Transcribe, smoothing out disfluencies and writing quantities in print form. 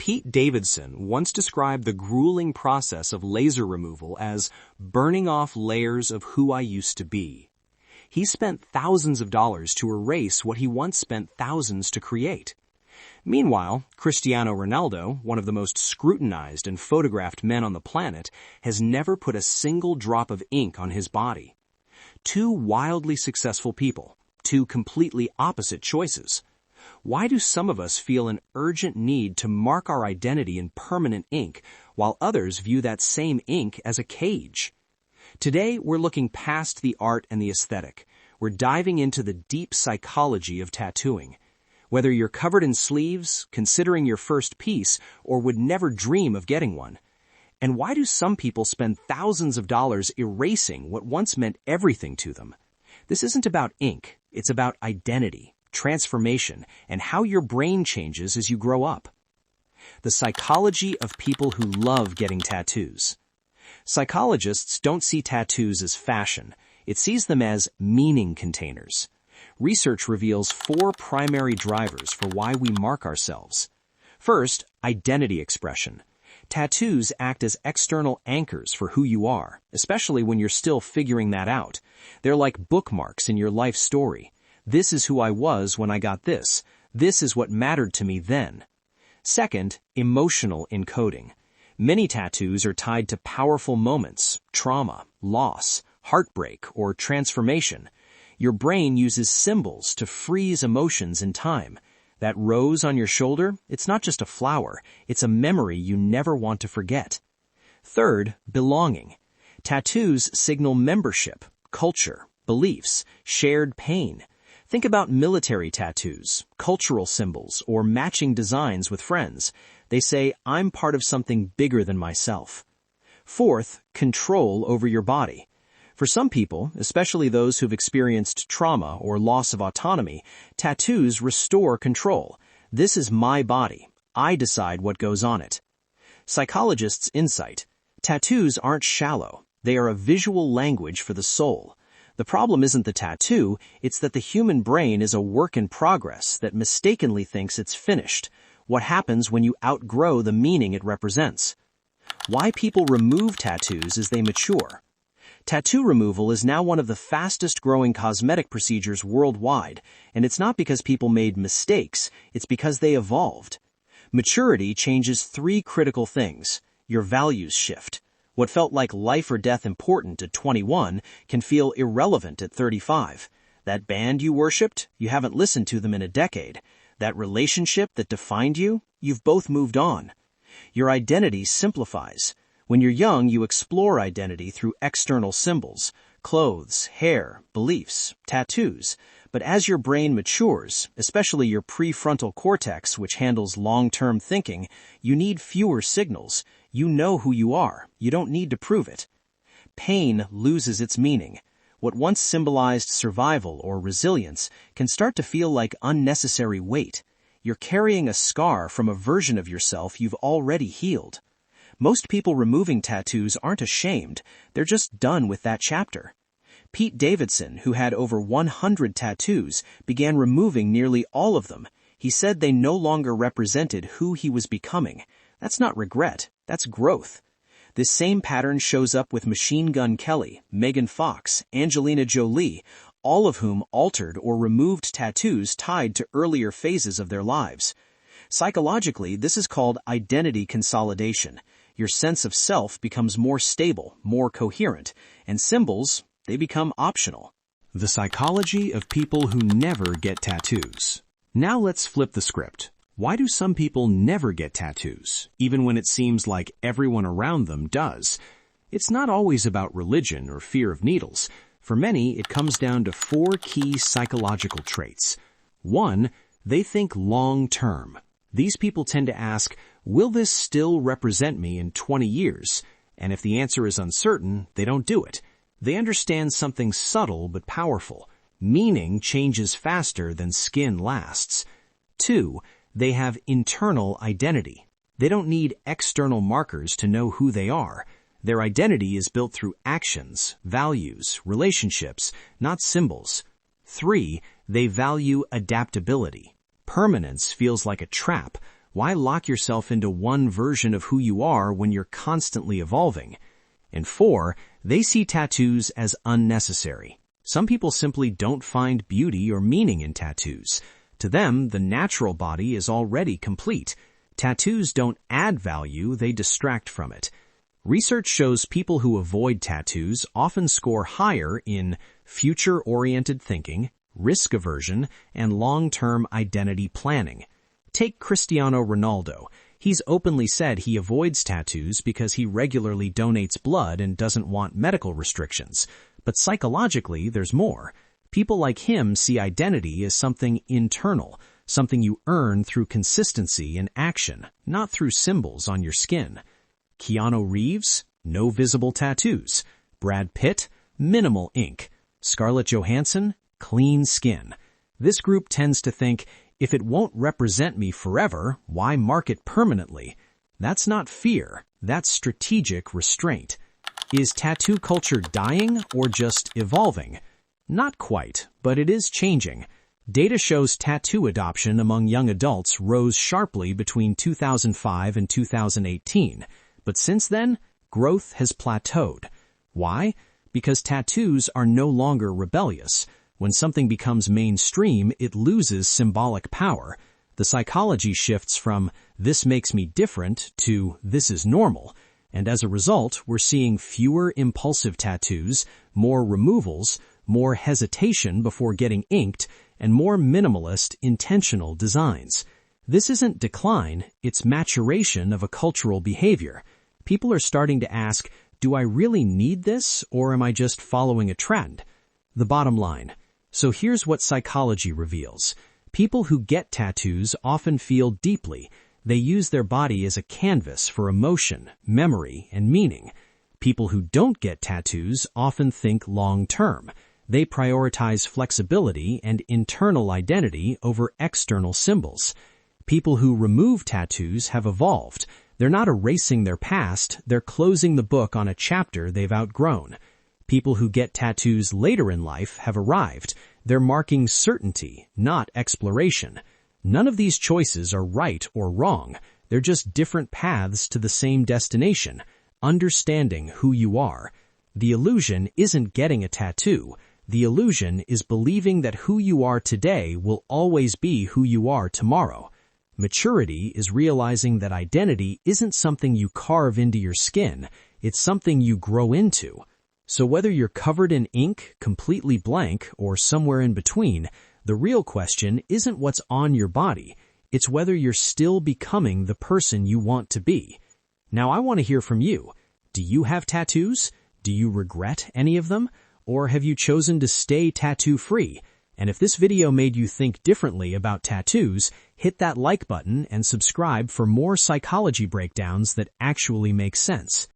Pete Davidson once described the grueling process of laser removal as burning off layers of who I used to be. He spent thousands of dollars to erase what he once spent thousands to create. Meanwhile, Cristiano Ronaldo, one of the most scrutinized and photographed men on the planet, has never put a single drop of ink on his body. Two wildly successful people, two completely opposite choices. Why do some of us feel an urgent need to mark our identity in permanent ink, while others view that same ink as a cage? Today, we're looking past the art and the aesthetic. We're diving into the deep psychology of tattooing. Whether you're covered in sleeves, considering your first piece, or would never dream of getting one. And why do some people spend thousands of dollars erasing what once meant everything to them? This isn't about ink. It's about identity, transformation, and how your brain changes as you grow up. The psychology of people who love getting tattoos. Psychologists don't see tattoos as fashion. It sees them as meaning containers. Research reveals 4 primary drivers for why we mark ourselves. First, identity expression. Tattoos act as external anchors for who you are, especially when you're still figuring that out. They're like bookmarks in your life story. This is who I was when I got this. This is what mattered to me then. Second, emotional encoding. Many tattoos are tied to powerful moments, trauma, loss, heartbreak, or transformation. Your brain uses symbols to freeze emotions in time. That rose on your shoulder, it's not just a flower, it's a memory you never want to forget. Third, belonging. Tattoos signal membership, culture, beliefs, shared pain. Think about military tattoos, cultural symbols, or matching designs with friends. They say, I'm part of something bigger than myself. Fourth, control over your body. For some people, especially those who've experienced trauma or loss of autonomy, tattoos restore control. This is my body. I decide what goes on it. Psychologists' insight. Tattoos aren't shallow. They are a visual language for the soul. The problem isn't the tattoo, it's that the human brain is a work in progress that mistakenly thinks it's finished. What happens when you outgrow the meaning it represents? Why people remove tattoos as they mature. Tattoo removal is now one of the fastest-growing cosmetic procedures worldwide, and it's not because people made mistakes, it's because they evolved. Maturity changes 3 critical things. Your values shift. What felt like life or death important at 21 can feel irrelevant at 35. That band you worshipped, you haven't listened to them in a decade. That relationship that defined you, you've both moved on. Your identity simplifies. When you're young, you explore identity through external symbols, clothes, hair, beliefs, tattoos. But as your brain matures, especially your prefrontal cortex, which handles long-term thinking, you need fewer signals. You know who you are. You don't need to prove it. Pain loses its meaning. What once symbolized survival or resilience can start to feel like unnecessary weight. You're carrying a scar from a version of yourself you've already healed. Most people removing tattoos aren't ashamed, they're just done with that chapter. Pete Davidson, who had over 100 tattoos, began removing nearly all of them. He said they no longer represented who he was becoming. That's not regret, that's growth. This same pattern shows up with Machine Gun Kelly, Megan Fox, Angelina Jolie, all of whom altered or removed tattoos tied to earlier phases of their lives. Psychologically, this is called identity consolidation. Your sense of self becomes more stable, more coherent, and symbols, they become optional. The psychology of people who never get tattoos. Now let's flip the script. Why do some people never get tattoos, even when it seems like everyone around them does? It's not always about religion or fear of needles. For many, it comes down to 4 key psychological traits. 1, they think long-term. These people tend to ask, will this still represent me in 20 years? And if the answer is uncertain, they don't do it. They understand something subtle but powerful. Meaning changes faster than skin lasts. 2, they have internal identity. They don't need external markers to know who they are. Their identity is built through actions, values, relationships, not symbols. 3, they value adaptability. Permanence feels like a trap. Why lock yourself into one version of who you are when you're constantly evolving? And 4, they see tattoos as unnecessary. Some people simply don't find beauty or meaning in tattoos. To them, the natural body is already complete. Tattoos don't add value, they distract from it. Research shows people who avoid tattoos often score higher in future-oriented thinking, risk aversion, and long-term identity planning. Take Cristiano Ronaldo. He's openly said he avoids tattoos because he regularly donates blood and doesn't want medical restrictions. But psychologically, there's more. People like him see identity as something internal, something you earn through consistency and action, not through symbols on your skin. Keanu Reeves, no visible tattoos. Brad Pitt, minimal ink. Scarlett Johansson, clean skin. This group tends to think, if it won't represent me forever, why mark it permanently? That's not fear, that's strategic restraint. Is tattoo culture dying or just evolving? Not quite, but it is changing. Data shows tattoo adoption among young adults rose sharply between 2005 and 2018. But since then, growth has plateaued. Why? Because tattoos are no longer rebellious. When something becomes mainstream, it loses symbolic power. The psychology shifts from, this makes me different, to, this is normal. And as a result, we're seeing fewer impulsive tattoos, more removals, more hesitation before getting inked, and more minimalist, intentional designs. This isn't decline, it's maturation of a cultural behavior. People are starting to ask, do I really need this, or am I just following a trend? The bottom line. So here's what psychology reveals. People who get tattoos often feel deeply. They use their body as a canvas for emotion, memory, and meaning. People who don't get tattoos often think long-term. They prioritize flexibility and internal identity over external symbols. People who remove tattoos have evolved. They're not erasing their past, they're closing the book on a chapter they've outgrown. People who get tattoos later in life have arrived. They're marking certainty, not exploration. None of these choices are right or wrong. They're just different paths to the same destination, understanding who you are. The illusion isn't getting a tattoo. The illusion is believing that who you are today will always be who you are tomorrow. Maturity is realizing that identity isn't something you carve into your skin. It's something you grow into. So whether you're covered in ink, completely blank, or somewhere in between, the real question isn't what's on your body. It's whether you're still becoming the person you want to be. Now I want to hear from you. Do you have tattoos? Do you regret any of them? Or have you chosen to stay tattoo-free? And if this video made you think differently about tattoos, hit that like button and subscribe for more psychology breakdowns that actually make sense.